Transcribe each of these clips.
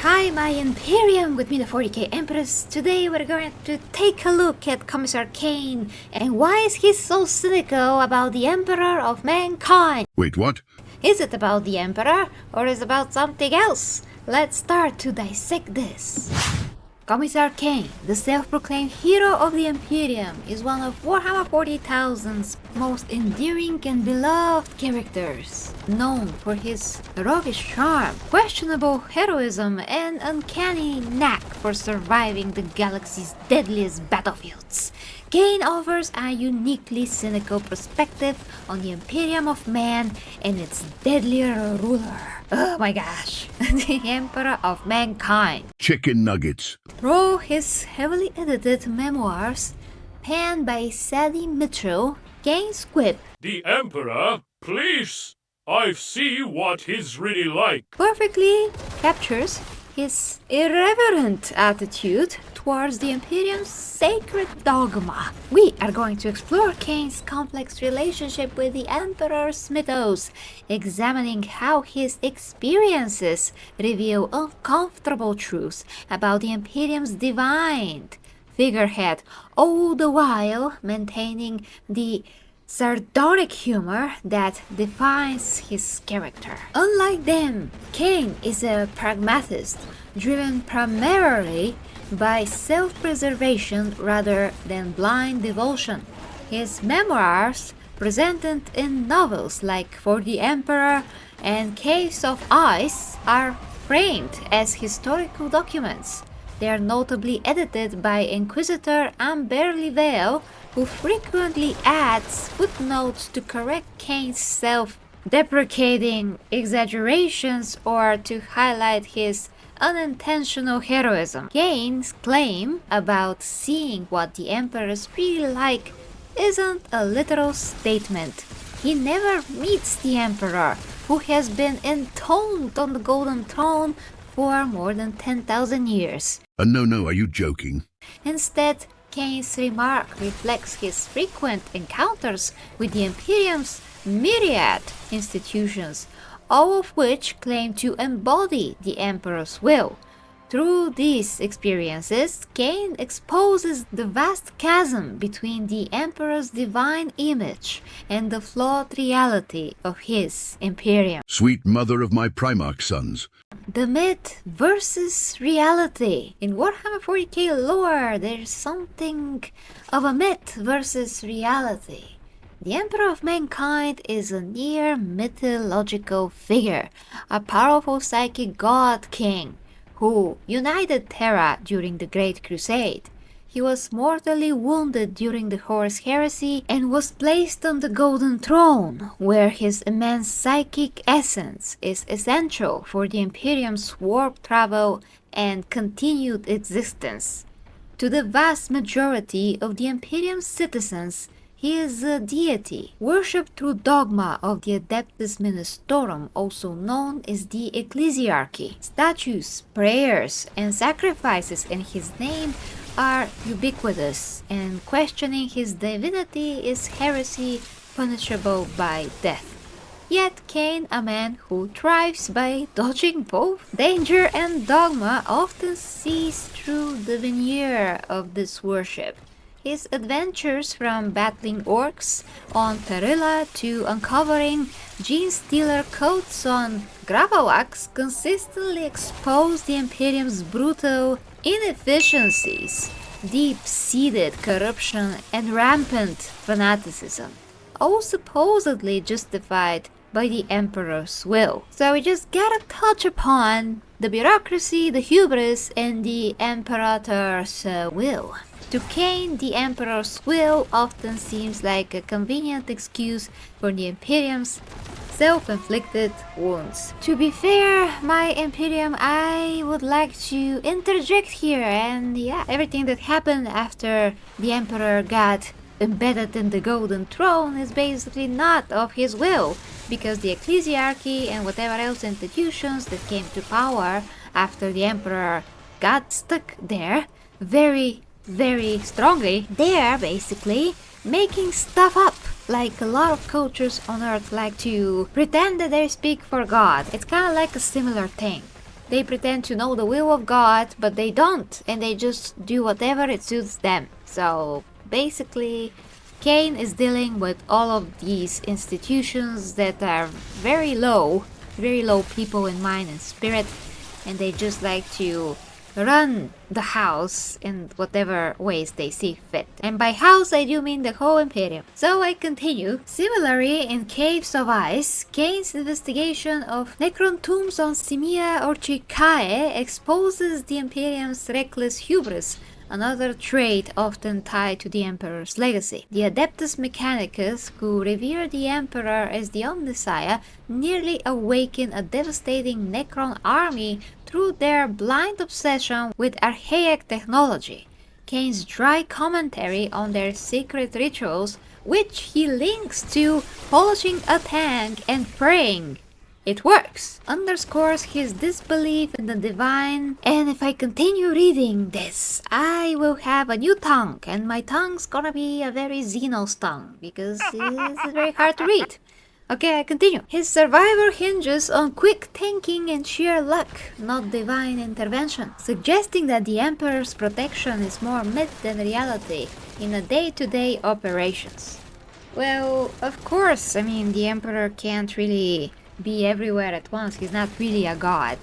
Hi, my imperium, with me the 40k Empress. Today we're going to take a look at Ciaphas Cain and why is he so cynical about the Emperor of mankind? Wait, what? Is it about the Emperor or is it about something else? Let's start to dissect this. Ciaphas Cain, the self-proclaimed hero of the Imperium, is one of Warhammer 40,000's most endearing and beloved characters, known for his roguish charm, questionable heroism, and uncanny knack for surviving the galaxy's deadliest battlefields. Cain offers a uniquely cynical perspective on the Imperium of Man and its deadlier ruler. Oh my gosh, the Emperor of Mankind. Chicken nuggets. Through his heavily edited memoirs, penned by Sadie Mitchell, Cain's quip, "The Emperor, please, I see what he's really like," perfectly captures his irreverent attitude towards the Imperium's sacred dogma. We are going to explore Cain's complex relationship with the Emperor's mythos, examining how his experiences reveal uncomfortable truths about the Imperium's divine figurehead, all the while maintaining the sardonic humor that defines his character. Unlike them, Cain is a pragmatist, driven primarily by self-preservation rather than blind devotion. His memoirs, presented in novels like For the Emperor and Case of Ice, are framed as historical documents. They are notably edited by Inquisitor Amberly Vale, who frequently adds footnotes to correct Cain's self-deprecating exaggerations or to highlight his unintentional heroism. Cain's claim about seeing what the Emperor is really like isn't a literal statement. He never meets the Emperor, who has been enthroned on the Golden Throne for more than 10,000 years. No, are you joking? Instead, Cain's remark reflects his frequent encounters with the Imperium's myriad institutions, all of which claim to embody the Emperor's will. Through these experiences, Cain exposes the vast chasm between the Emperor's divine image and the flawed reality of his Imperium. Sweet mother of my Primarch sons. The myth versus reality. In Warhammer 40k lore, there's something of a myth versus reality. The Emperor of Mankind is a near mythological figure, a powerful psychic god king who united Terra during the Great Crusade. He was mortally wounded during the Horus Heresy and was placed on the Golden Throne, where his immense psychic essence is essential for the Imperium's warp travel and continued existence. To the vast majority of the Imperium's citizens, he is a deity, worshipped through dogma of the Adeptus Ministorum, also known as the Ecclesiarchy. Statues, prayers, and sacrifices in his name are ubiquitous, and questioning his divinity is heresy punishable by death. Yet Cain, a man who thrives by dodging both danger and dogma, often sees through the veneer of this worship. His adventures from battling orcs on Perilla to uncovering gene-stealer coats on Gravavax consistently expose the Imperium's brutal inefficiencies, deep-seated corruption, and rampant fanaticism, all supposedly justified by the Emperor's will. So we just gotta touch upon the bureaucracy, the hubris, and the Imperator's will. To Cain, the Emperor's will often seems like a convenient excuse for the Imperium's self-inflicted wounds. To be fair, my Imperium, I would like to interject here, and everything that happened after the Emperor got embedded in the Golden Throne is basically not of his will, because the Ecclesiarchy and whatever else institutions that came to power after the Emperor got stuck there very strongly, they're basically making stuff up, like a lot of cultures on Earth like to pretend that they speak for God. It's kind of like a similar thing. They pretend to know the will of God, but they don't, and they just do whatever it suits them. So basically, Cain is dealing with all of these institutions that are very low people in mind and spirit, and they just like to run the house in whatever ways they see fit. And by house I do mean the whole imperium. So I continue. Similarly, in Caves of Ice, Cain's investigation of Necron tombs on Simia or Chikae exposes the imperium's reckless hubris, another trait often tied to the Emperor's legacy. The Adeptus Mechanicus, who revere the Emperor as the Omnissiah, nearly awaken a devastating Necron army through their blind obsession with archaic technology. Cain's dry commentary on their secret rituals, which he links to polishing a tank and praying, it works, underscores his disbelief in the divine. And if I continue reading this, I will have a new tongue, and my tongue's gonna be a very Xenos tongue, because it's very hard to read. Okay, I continue. His survival hinges on quick thinking and sheer luck, not divine intervention, suggesting that the Emperor's protection is more myth than reality in a day-to-day operations. Well, of course, I mean, the Emperor can't really be everywhere at once. He's not really a god.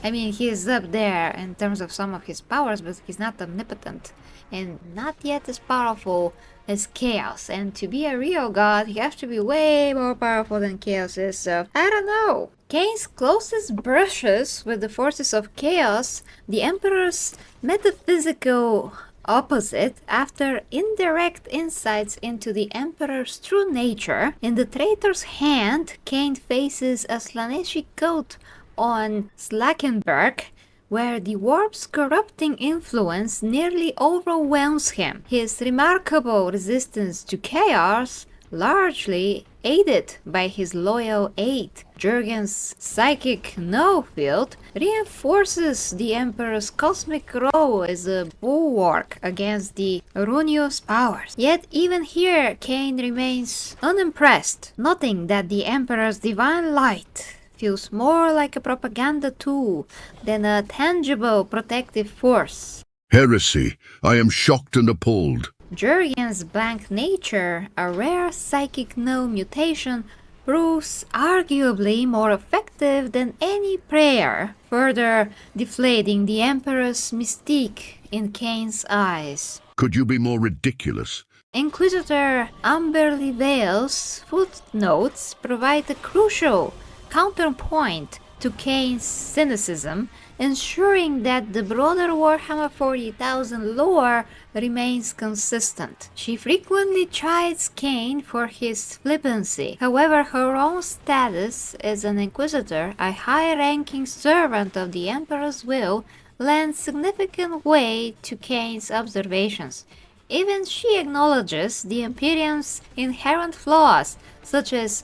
I mean, he is up there in terms of some of his powers, but he's not omnipotent and not yet as powerful as Chaos. And to be a real god, he has to be way more powerful than Chaos is, so I don't know. Cain's closest brushes with the forces of Chaos, the Emperor's metaphysical opposite, after indirect insights into the Emperor's true nature. In the Traitor's Hand, Cain faces a Slaneshi coat on Slackenberg, where the warp's corrupting influence nearly overwhelms him. His remarkable resistance to chaos, largely aided by his loyal aide, Jurgen's psychic no field, reinforces the Emperor's cosmic role as a bulwark against the erroneous powers. Yet even here, Cain remains unimpressed, noting that the Emperor's divine light feels more like a propaganda tool than a tangible protective force. Heresy. I am shocked and appalled. Jurgen's blank nature, a rare psychic no mutation, proves arguably more effective than any prayer, further deflating the Emperor's mystique in Cain's eyes. Could you be more ridiculous? Inquisitor Amberly Vale's footnotes provide a crucial counterpoint to Cain's cynicism, ensuring that the broader Warhammer 40,000 lore remains consistent. She frequently chides Cain for his flippancy. However, her own status as an Inquisitor, a high-ranking servant of the Emperor's will, lends significant weight to Cain's observations. Even she acknowledges the Imperium's inherent flaws, such as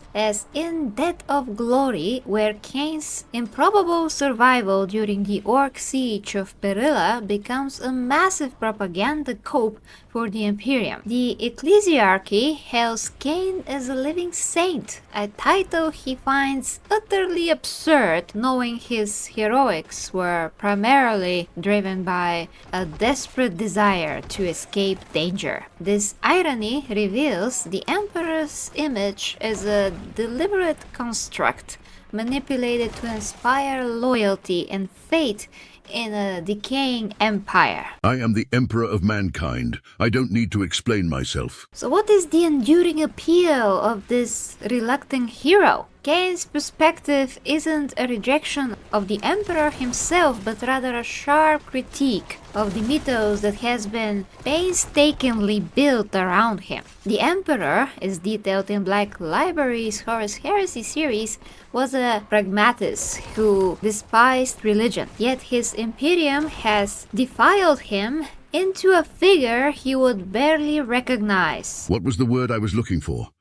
in Death of Glory, where Cain's improbable survival during the Orc siege of Perilla becomes a massive propaganda coup for the Imperium. The Ecclesiarchy hails Cain as a living saint, a title he finds utterly absurd, knowing his heroics were primarily driven by a desperate desire to escape danger. This irony reveals the Emperor's image as a deliberate construct manipulated to inspire loyalty and faith in a decaying empire. I am the Emperor of mankind. I don't need to explain myself. So what is the enduring appeal of this reluctant hero? Cain's perspective isn't a rejection of the Emperor himself, but rather a sharp critique of the mythos that has been painstakingly built around him. The Emperor, as detailed in Black Library's Horus Heresy series, was a pragmatist who despised religion, yet his Imperium has defiled him into a figure he would barely recognize. What was the word I was looking for?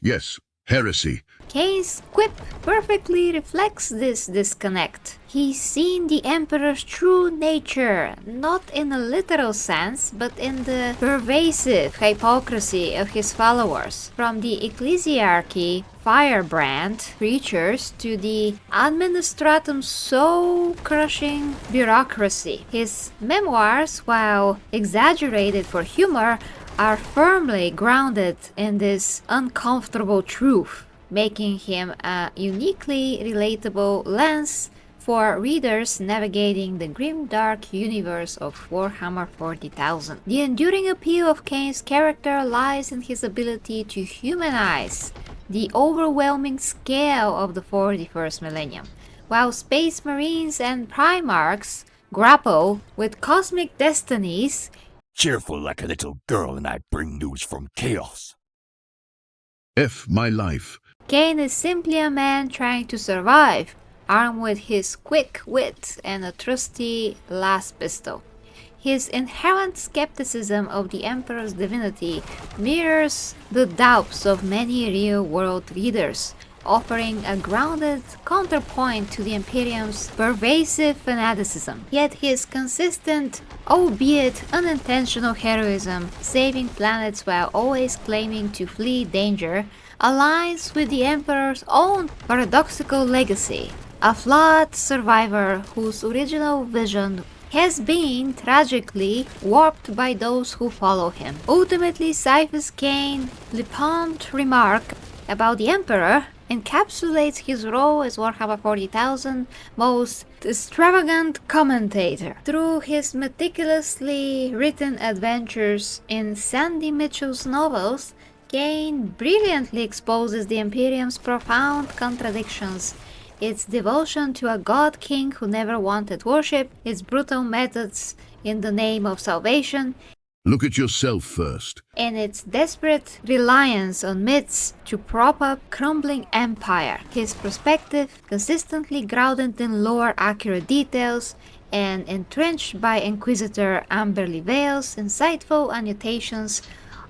Yes, Heresy. Cain's quip perfectly reflects this disconnect. He's seen the Emperor's true nature, not in a literal sense, but in the pervasive hypocrisy of his followers. From the ecclesiarchy, firebrand preachers, to the administratum soul-crushing bureaucracy. His memoirs, while exaggerated for humor, are firmly grounded in this uncomfortable truth, making him a uniquely relatable lens for readers navigating the grim-dark universe of Warhammer 40,000. The enduring appeal of Cain's character lies in his ability to humanize the overwhelming scale of the 41st millennium, while Space Marines and Primarchs grapple with cosmic destinies. Cheerful like a little girl, and I bring news from chaos. F my life. Cain is simply a man trying to survive, armed with his quick wit and a trusty las pistol. His inherent skepticism of the Emperor's divinity mirrors the doubts of many real-world readers, offering a grounded counterpoint to the Imperium's pervasive fanaticism. Yet his consistent, albeit unintentional heroism, saving planets while always claiming to flee danger, aligns with the Emperor's own paradoxical legacy, a flawed survivor whose original vision has been tragically warped by those who follow him. Ultimately, Ciaphas Cain Meant's remark about the Emperor encapsulates his role as Warhammer 40,000 most extravagant commentator. Through his meticulously written adventures in Sandy Mitchell's novels, Cain brilliantly exposes the Imperium's profound contradictions, its devotion to a god-king who never wanted worship, its brutal methods in the name of salvation, Look at yourself first. and its desperate reliance on myths to prop up crumbling empire. His perspective, consistently grounded in lore-accurate details and entrenched by Inquisitor Amberly Vale's insightful annotations,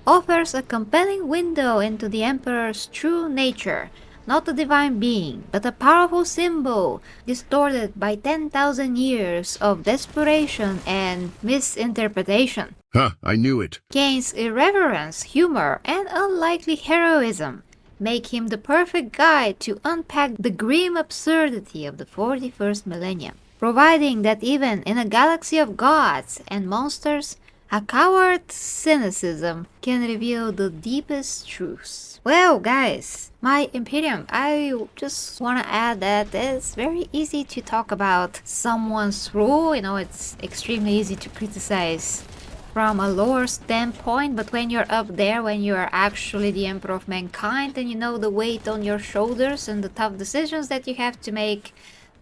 offers a compelling window into the Emperor's true nature, not a divine being, but a powerful symbol distorted by 10,000 years of desperation and misinterpretation. Ha, I knew it. Cain's irreverence, humor, and unlikely heroism make him the perfect guide to unpack the grim absurdity of the 41st millennium, providing that even in a galaxy of gods and monsters, a coward's cynicism can reveal the deepest truths. Well, guys, my Imperium, I just want to add that it's very easy to talk about someone's rule. It's extremely easy to criticize from a lower standpoint, but when you're up there, when you are actually the Emperor of Mankind and you know the weight on your shoulders and the tough decisions that you have to make,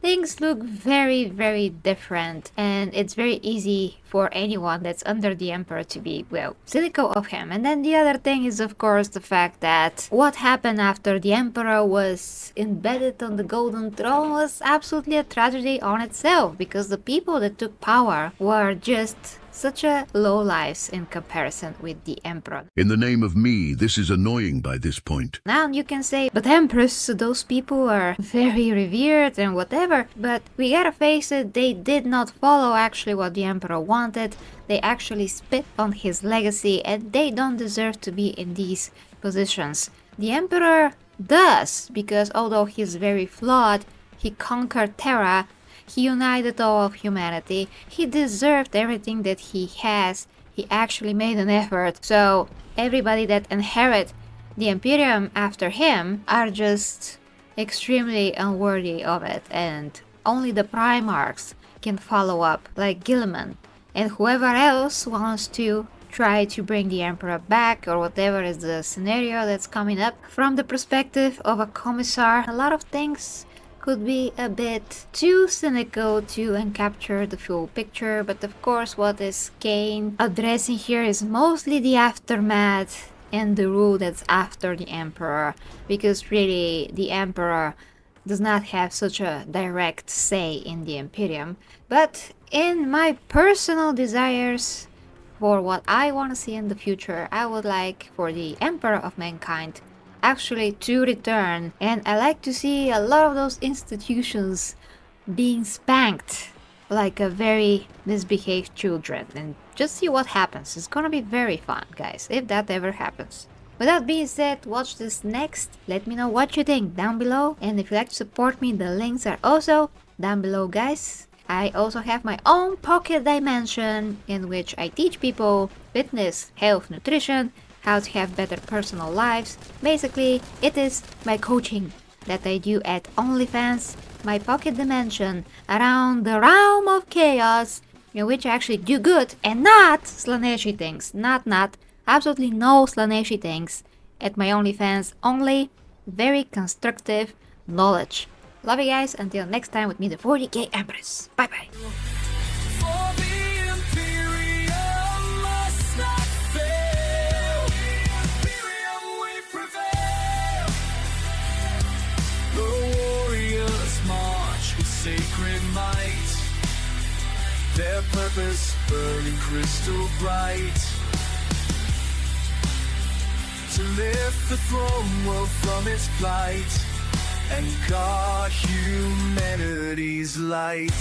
things look very, very different, and it's very easy for anyone that's under the Emperor to be, well, cynical of him. And then the other thing is, of course, the fact that what happened after the Emperor was embedded on the Golden Throne was absolutely a tragedy on itself, because the people that took power were just such a low lives in comparison with the Emperor. In the name of me, this is annoying by this point. Now you can say, but Empress, those people are very revered and whatever, but we gotta face it, they did not follow actually what the Emperor wanted. They actually spit on his legacy, and they don't deserve to be in these positions. The Emperor does, because although he's very flawed, he conquered Terra, he united all of humanity, he deserved everything that he has, he actually made an effort. So everybody that inherit the Imperium after him are just extremely unworthy of it, and only the Primarchs can follow up, like Gilliman, and whoever else wants to try to bring the Emperor back, or whatever is the scenario that's coming up. From the perspective of a commissar, a lot of things could be a bit too cynical to capture the full picture, but of course what is Cain addressing here is mostly the aftermath and the rule that's after the Emperor, because really the Emperor does not have such a direct say in the Imperium. But in my personal desires for what I want to see in the future, I would like for the Emperor of Mankind actually to return, and I like to see a lot of those institutions being spanked like a very misbehaved children, and just see what happens. It's gonna be very fun, guys, if that ever happens. With that being said, watch this next. Let me know what you think down below, and if you'd like to support me, the links are also down below, guys. I also have my own pocket dimension in which I teach people fitness, health, nutrition, how to have better personal lives. Basically, it is my coaching that I do at OnlyFans, my pocket dimension around the realm of chaos, in which I actually do good and not slaneshi things. Not. Absolutely no slaneshi things at my OnlyFans, only very constructive knowledge. Love you guys, until next time with me, the 40k Empress. Bye bye. For the imperium must not fail. Imperium we prevail. The warriors march with sacred might, their purpose burning crystal bright, to lift the throne world from its plight and guard humanity's light.